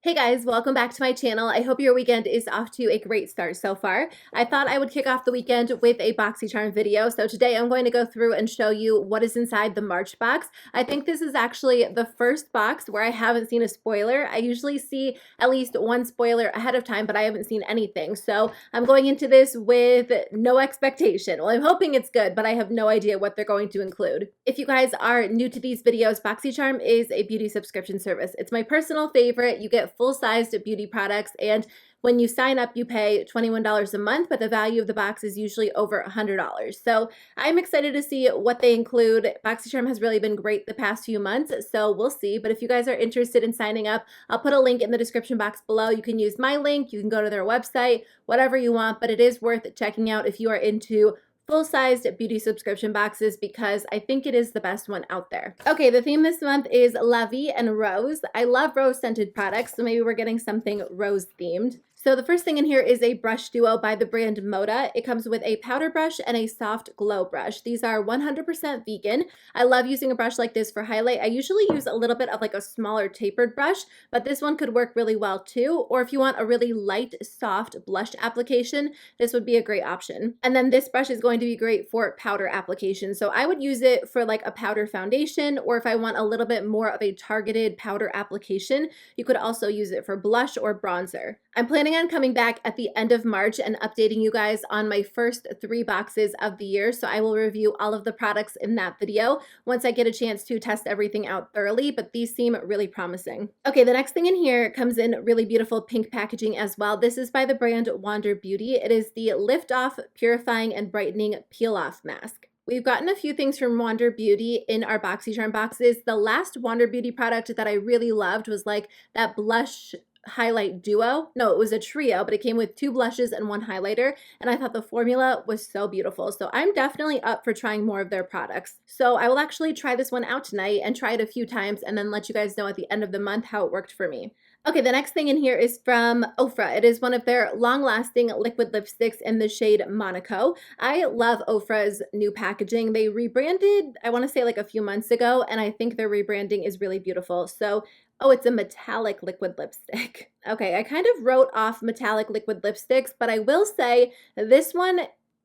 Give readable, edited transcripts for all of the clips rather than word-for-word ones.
Hey guys, welcome back to my channel. I hope your weekend is off to a great start so far. I thought I would kick off the weekend with a Boxycharm video. So today I'm going to go through and show you what is inside the March box. I think this is actually the first box where I haven't seen a spoiler. I usually see at least one spoiler ahead of time, but I haven't seen anything. So I'm going into this with no expectation. Well, I'm hoping it's good, but I have no idea what they're going to include. If you guys are new to these videos, Boxycharm is a beauty subscription service. It's my personal favorite. You get full-sized beauty products, and when you sign up, you pay $21 a month, but the value of the box is usually over $100. So I'm excited to see what they include. Boxycharm has really been great the past few months, so we'll see. But if you guys are interested in signing up, I'll put a link in the description box below. You can use my link, you can go to their website, whatever you want, but it is worth checking out if you are into full-sized beauty subscription boxes because I think it is the best one out there. Okay, the theme this month is La Vie and Rose. I love rose-scented products, so maybe we're getting something rose-themed. So the first thing in here is a brush duo by the brand Mota. It comes with a powder brush and a soft glow brush. These are 100% vegan. I love using a brush like this for highlight. I usually use a little bit of like a smaller tapered brush, but this one could work really well too. Or if you want a really light, soft blush application, this would be a great option. And then this brush is going to be great for powder application. So I would use it for like a powder foundation, or if I want a little bit more of a targeted powder application, you could also use it for blush or bronzer. I'm planning on coming back at the end of March and updating you guys on my first 3 boxes of the year. So I will review all of the products in that video once I get a chance to test everything out thoroughly, but these seem really promising. Okay, the next thing in here comes in really beautiful pink packaging as well. This is by the brand Wander Beauty. It is the Lift Off Purifying and Brightening Peel Off Mask. We've gotten a few things from Wander Beauty in our Boxycharm boxes. The last Wander Beauty product that I really loved was like that blush highlight duo. No, it was a trio, but it came with 2 blushes and 1 highlighter, and I thought the formula was so beautiful. So I'm definitely up for trying more of their products. So I will actually try this one out tonight and try it a few times and then let you guys know at the end of the month how it worked for me. Okay, the next thing in here is from Oprah. It is one of their long-lasting liquid lipsticks in the shade Monaco. I love Oprah's new packaging. They rebranded, I want to say like a few months ago, and I think their rebranding is really beautiful. So oh, it's a metallic liquid lipstick. Okay, I kind of wrote off metallic liquid lipsticks, but I will say this one,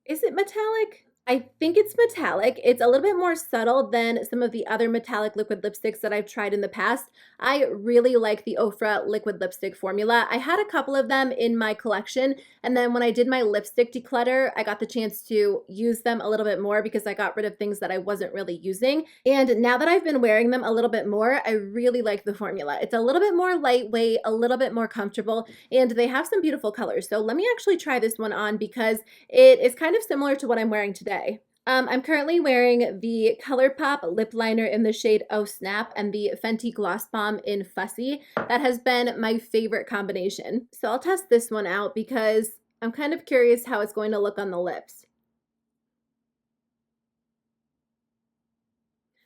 is it metallic? I think it's metallic. It's a little bit more subtle than some of the other metallic liquid lipsticks that I've tried in the past. I really like the Oprah liquid lipstick formula. I had a couple of them in my collection, and then when I did my lipstick declutter, I got the chance to use them a little bit more because I got rid of things that I wasn't really using. And now that I've been wearing them a little bit more, I really like the formula. It's a little bit more lightweight, a little bit more comfortable, and they have some beautiful colors. So let me actually try this one on because it is kind of similar to what I'm wearing today. I'm currently wearing the ColourPop lip liner in the shade Oh Snap and the Fenty Gloss Bomb in Fussy. That has been my favorite combination. So I'll test this one out because I'm kind of curious how it's going to look on the lips.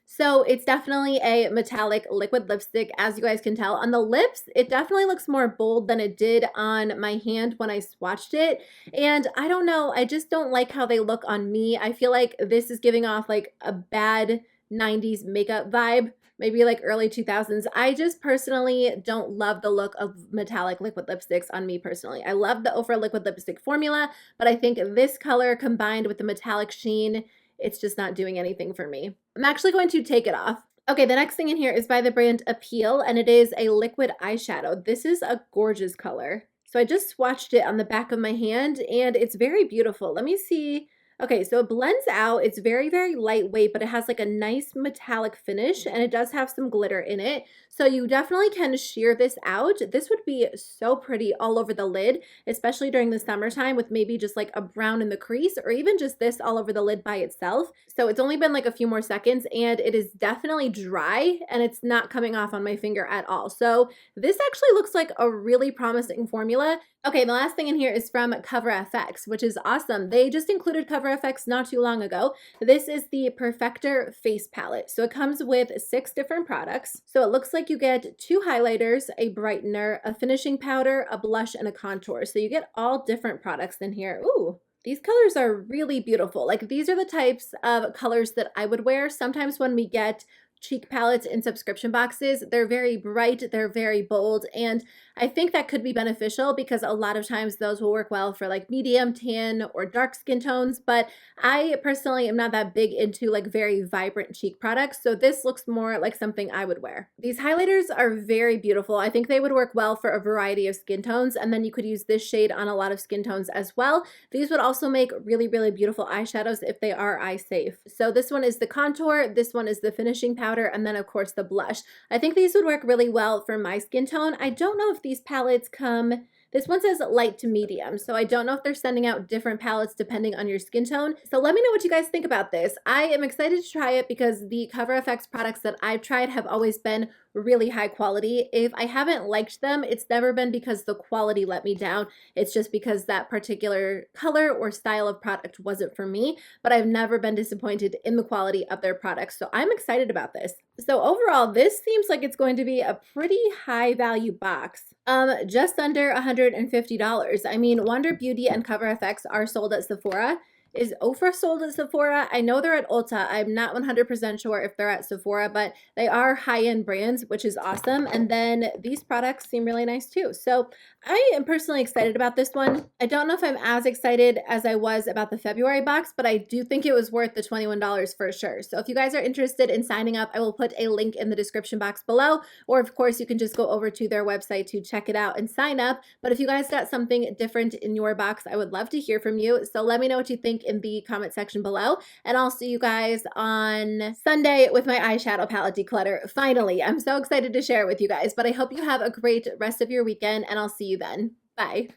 So it's definitely a metallic liquid lipstick, as you guys can tell. On the lips, it definitely looks more bold than it did on my hand when I swatched it. And I don't know, I just don't like how they look on me. I feel like this is giving off like a bad 90s makeup vibe, maybe like early 2000s. I just personally don't love the look of metallic liquid lipsticks on me personally. I love the Oprah liquid lipstick formula, but I think this color combined with the metallic sheen, it's just not doing anything for me. I'm actually going to take it off. Okay, the next thing in here is by the brand Appeal, and it is a liquid eyeshadow. This is a gorgeous color. So I just swatched it on the back of my hand, and it's very beautiful. Let me see. Okay, so it blends out. It's very, very lightweight, but it has like a nice metallic finish, and it does have some glitter in it. So you definitely can sheer this out. This would be so pretty all over the lid, especially during the summertime with maybe just like a brown in the crease or even just this all over the lid by itself. So it's only been like a few more seconds and it is definitely dry and it's not coming off on my finger at all. So this actually looks like a really promising formula. Okay, the last thing in here is from CoverFX, which is awesome. They just included CoverFX not too long ago. This is the Perfector Face Palette. So it comes with 6 different products. So it looks like you get 2 highlighters, a brightener, a finishing powder, a blush, and a contour. So you get all different products in here. Ooh. These colors are really beautiful. Like these are the types of colors that I would wear. Sometimes when we get cheek palettes in subscription boxes. They're very bright, they're very bold, and I think that could be beneficial because a lot of times those will work well for like medium, tan, or dark skin tones, but I personally am not that big into like very vibrant cheek products, so this looks more like something I would wear. These highlighters are very beautiful. I think they would work well for a variety of skin tones, and then you could use this shade on a lot of skin tones as well. These would also make really, really beautiful eyeshadows if they are eye safe. So this one is the contour, this one is the finishing powder, and then of course the blush. I think these would work really well for my skin tone. I don't know if these palettes come, this one says light to medium, so I don't know if they're sending out different palettes depending on your skin tone. So let me know what you guys think about this. I am excited to try it because the CoverFX products that I've tried have always been really high quality. If I haven't liked them, it's never been because the quality let me down. It's just because that particular color or style of product wasn't for me, but I've never been disappointed in the quality of their products. So I'm excited about this. So overall, this seems like it's going to be a pretty high value box. Just under $150. I mean, Wonder Beauty and CoverFX are sold at Sephora. Is Oprah sold at Sephora? I know they're at Ulta. I'm not 100% sure if they're at Sephora, but they are high-end brands, which is awesome. And then these products seem really nice too. So I am personally excited about this one. I don't know if I'm as excited as I was about the February box, but I do think it was worth the $21 for sure. So if you guys are interested in signing up, I will put a link in the description box below, or of course you can just go over to their website to check it out and sign up. But if you guys got something different in your box, I would love to hear from you. So let me know what you think in the comment section below, and I'll see you guys on Sunday with my eyeshadow palette declutter. Finally, I'm so excited to share it with you guys, but I hope you have a great rest of your weekend, and I'll see you then. Bye.